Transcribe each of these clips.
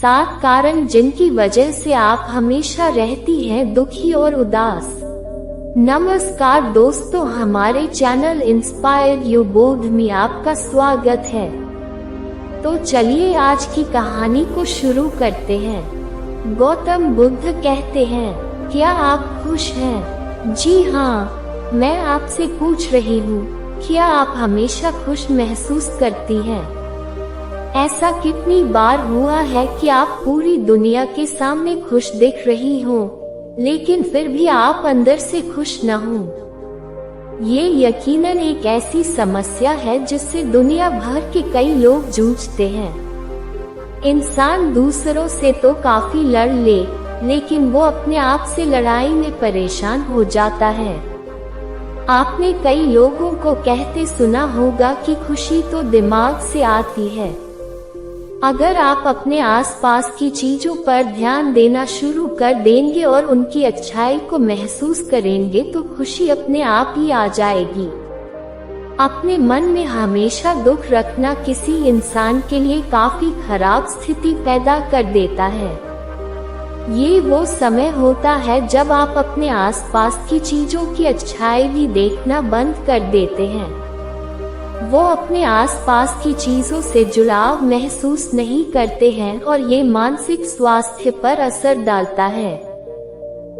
7 कारण जिनकी वजह से आप हमेशा रहती हैं दुखी और उदास। नमस्कार दोस्तों, हमारे चैनल इंस्पायर यू बोध में आपका स्वागत है। तो चलिए आज की कहानी को शुरू करते हैं। गौतम बुद्ध कहते हैं, क्या आप खुश हैं? जी हाँ, मैं आपसे पूछ रही हूँ, क्या आप हमेशा खुश महसूस करती हैं? ऐसा कितनी बार हुआ है कि आप पूरी दुनिया के सामने खुश दिख रही हो, लेकिन फिर भी आप अंदर से खुश न हो? ये यकीनन एक ऐसी समस्या है जिससे दुनिया भर के कई लोग जूझते हैं। इंसान दूसरों से तो काफी लड़ ले, लेकिन वो अपने आप से लड़ाई में परेशान हो जाता है। आपने कई लोगों को कहते सुना होगा कि खुशी तो दिमाग से आती है। अगर आप अपने आसपास की चीजों पर ध्यान देना शुरू कर देंगे और उनकी अच्छाई को महसूस करेंगे तो खुशी अपने आप ही आ जाएगी। अपने मन में हमेशा दुख रखना किसी इंसान के लिए काफी खराब स्थिति पैदा कर देता है। ये वो समय होता है जब आप अपने आसपास की चीजों की अच्छाई भी देखना बंद कर देते हैं। वो अपने आसपास की चीजों से जुड़ाव महसूस नहीं करते हैं और ये मानसिक स्वास्थ्य पर असर डालता है।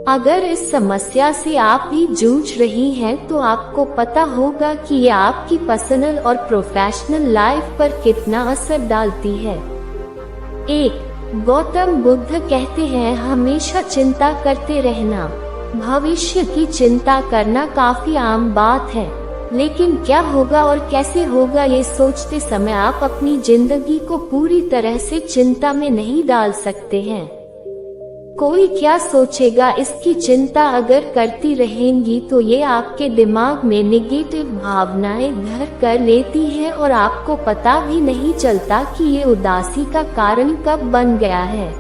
अगर इस समस्या से आप भी जूझ रही हैं तो आपको पता होगा कि ये आपकी पर्सनल और प्रोफेशनल लाइफ पर कितना असर डालती है। 1. गौतम बुद्ध कहते हैं, हमेशा चिंता करते रहना। भविष्य की चिंता करना काफी आम बात है, लेकिन क्या होगा और कैसे होगा ये सोचते समय आप अपनी जिंदगी को पूरी तरह से चिंता में नहीं डाल सकते हैं। कोई क्या सोचेगा इसकी चिंता अगर करती रहेंगी तो ये आपके दिमाग में नेगेटिव भावनाएं घर कर लेती हैं और आपको पता भी नहीं चलता कि ये उदासी का कारण कब बन गया है।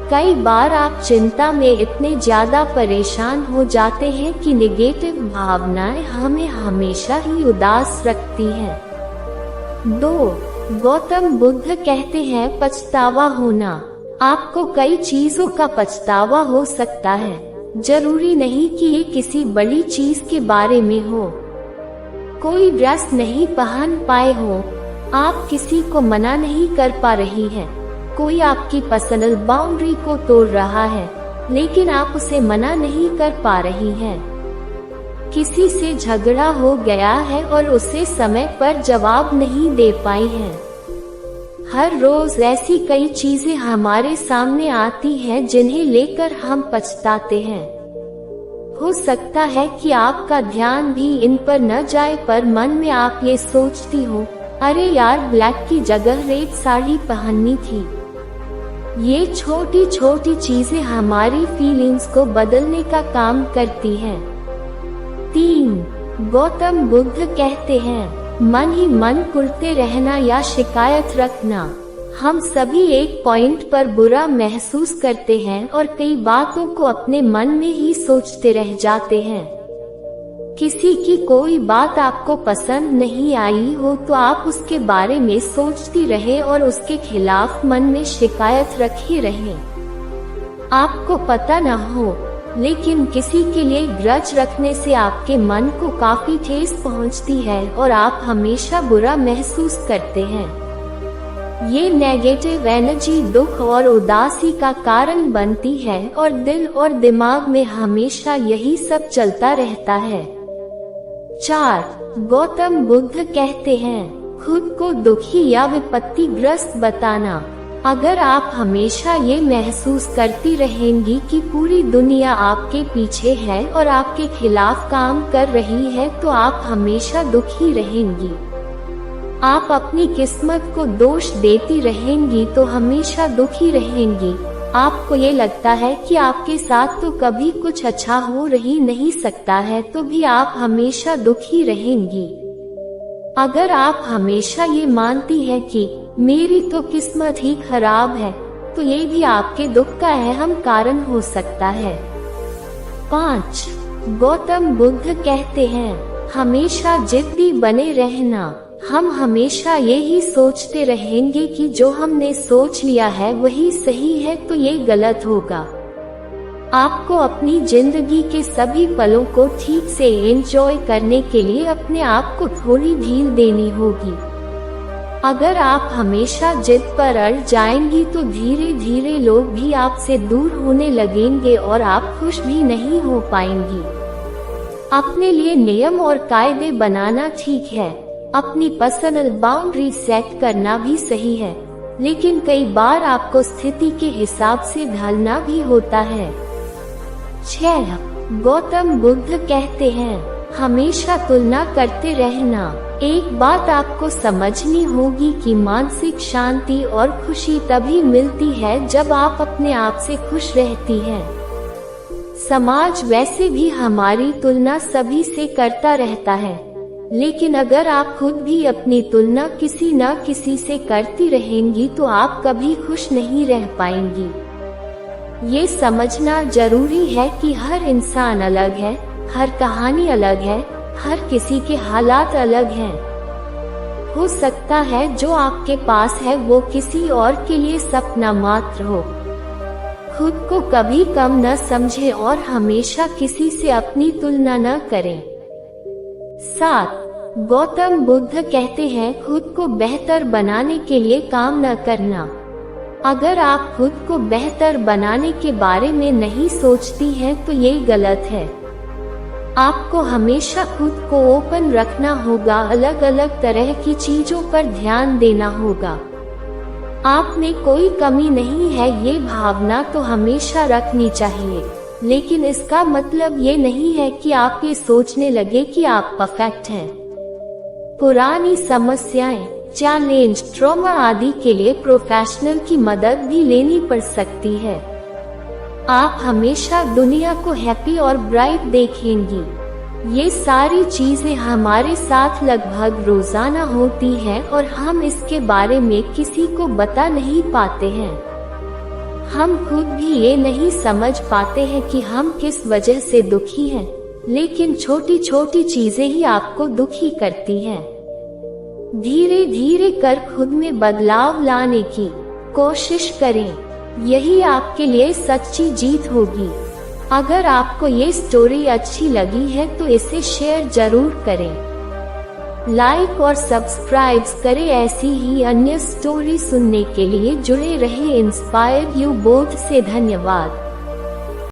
कई बार आप चिंता में इतने ज्यादा परेशान हो जाते हैं कि नेगेटिव भावनाएं हमें हमेशा ही उदास रखती हैं। 2. गौतम बुद्ध कहते हैं, पछतावा होना। आपको कई चीजों का पछतावा हो सकता है। जरूरी नहीं कि ये किसी बड़ी चीज के बारे में हो। कोई ड्रेस नहीं पहन पाए हो, आप किसी को मना नहीं कर पा रही हैं। कोई आपकी पर्सनल बाउंड्री को तोड़ रहा है, लेकिन आप उसे मना नहीं कर पा रही हैं। किसी से झगड़ा हो गया है और उसे समय पर जवाब नहीं दे पाई हैं। हर रोज ऐसी कई चीजें हमारे सामने आती हैं जिन्हें लेकर हम पछताते हैं। हो सकता है कि आपका ध्यान भी इन पर न जाए, पर मन में आप ये सोचती हो, अरे यार, ब्लैक की जगह रेड साड़ी पहननी थी। ये छोटी छोटी चीजें हमारी फीलिंग्स को बदलने का काम करती हैं। 3. गौतम बुद्ध कहते हैं, मन ही मन कुढ़ते रहना या शिकायत रखना। हम सभी एक पॉइंट पर बुरा महसूस करते हैं और कई बातों को अपने मन में ही सोचते रह जाते हैं। किसी की कोई बात आपको पसंद नहीं आई हो तो आप उसके बारे में सोचती रहे और उसके खिलाफ मन में शिकायत रखी रहे। आपको पता न हो, लेकिन किसी के लिए ग्रज रखने से आपके मन को काफी ठेस पहुंचती है और आप हमेशा बुरा महसूस करते हैं। ये नेगेटिव एनर्जी दुख और उदासी का कारण बनती है और दिल और दिमाग में हमेशा यही सब चलता रहता है। 4. गौतम बुद्ध कहते हैं, खुद को दुखी या विपत्तिग्रस्त बताना। अगर आप हमेशा ये महसूस करती रहेंगी कि पूरी दुनिया आपके पीछे है और आपके खिलाफ काम कर रही है तो आप हमेशा दुखी रहेंगी। आप अपनी किस्मत को दोष देती रहेंगी तो हमेशा दुखी रहेंगी। आपको ये लगता है कि आपके साथ तो कभी कुछ अच्छा हो रही नहीं सकता है तो भी आप हमेशा दुखी रहेंगी। अगर आप हमेशा ये मानती हैं कि मेरी तो किस्मत ही खराब है तो ये भी आपके दुख का अहम कारण हो सकता है। 5. गौतम बुद्ध कहते हैं, हमेशा जिद्दी बने रहना। हम हमेशा यही सोचते रहेंगे कि जो हमने सोच लिया है वही सही है, तो ये गलत होगा। आपको अपनी जिंदगी के सभी पलों को ठीक से एंजॉय करने के लिए अपने आप को थोड़ी ढील देनी होगी। अगर आप हमेशा जिद पर अड़ जाएंगी तो धीरे धीरे लोग भी आपसे दूर होने लगेंगे और आप खुश भी नहीं हो पाएंगी। अपने लिए नियम और कायदे बनाना ठीक है, अपनी पर्सनल बाउंड्री सेट करना भी सही है, लेकिन कई बार आपको स्थिति के हिसाब से ढलना भी होता है। 6. गौतम बुद्ध कहते हैं, हमेशा तुलना करते रहना। एक बात आपको समझनी होगी कि मानसिक शांति और खुशी तभी मिलती है जब आप अपने आप से खुश रहती हैं। समाज वैसे भी हमारी तुलना सभी से करता रहता है, लेकिन अगर आप खुद भी अपनी तुलना किसी न किसी से करती रहेंगी तो आप कभी खुश नहीं रह पाएंगी। ये समझना जरूरी है कि हर इंसान अलग है, हर कहानी अलग है, हर किसी के हालात अलग हैं। हो सकता है जो आपके पास है वो किसी और के लिए सपना मात्र हो। खुद को कभी कम न समझें और हमेशा किसी से अपनी तुलना न करें। 7. गौतम बुद्ध कहते हैं, खुद को बेहतर बनाने के लिए काम न करना। अगर आप खुद को बेहतर बनाने के बारे में नहीं सोचती हैं तो ये गलत है। आपको हमेशा खुद को ओपन रखना होगा, अलग अलग तरह की चीजों पर ध्यान देना होगा। आप में कोई कमी नहीं है ये भावना तो हमेशा रखनी चाहिए, लेकिन इसका मतलब ये नहीं है कि आप ये सोचने लगे कि आप परफेक्ट हैं। पुरानी समस्याएं, चैलेंज, ट्रॉमा आदि के लिए प्रोफेशनल की मदद भी लेनी पड़ सकती है। आप हमेशा दुनिया को हैप्पी और ब्राइट देखेंगी। ये सारी चीजें हमारे साथ लगभग रोजाना होती हैं और हम इसके बारे में किसी को बता नहीं पाते हैं। हम खुद भी ये नहीं समझ पाते हैं कि हम किस वजह से दुखी हैं, लेकिन छोटी छोटी चीजें ही आपको दुखी करती हैं। धीरे धीरे कर खुद में बदलाव लाने की कोशिश करें, यही आपके लिए सच्ची जीत होगी। अगर आपको ये स्टोरी अच्छी लगी है तो इसे शेयर जरूर करें, लाइक और सब्सक्राइब करें। ऐसी ही अन्य स्टोरी सुनने के लिए जुड़े रहे इंस्पायर यू बोध से। धन्यवाद।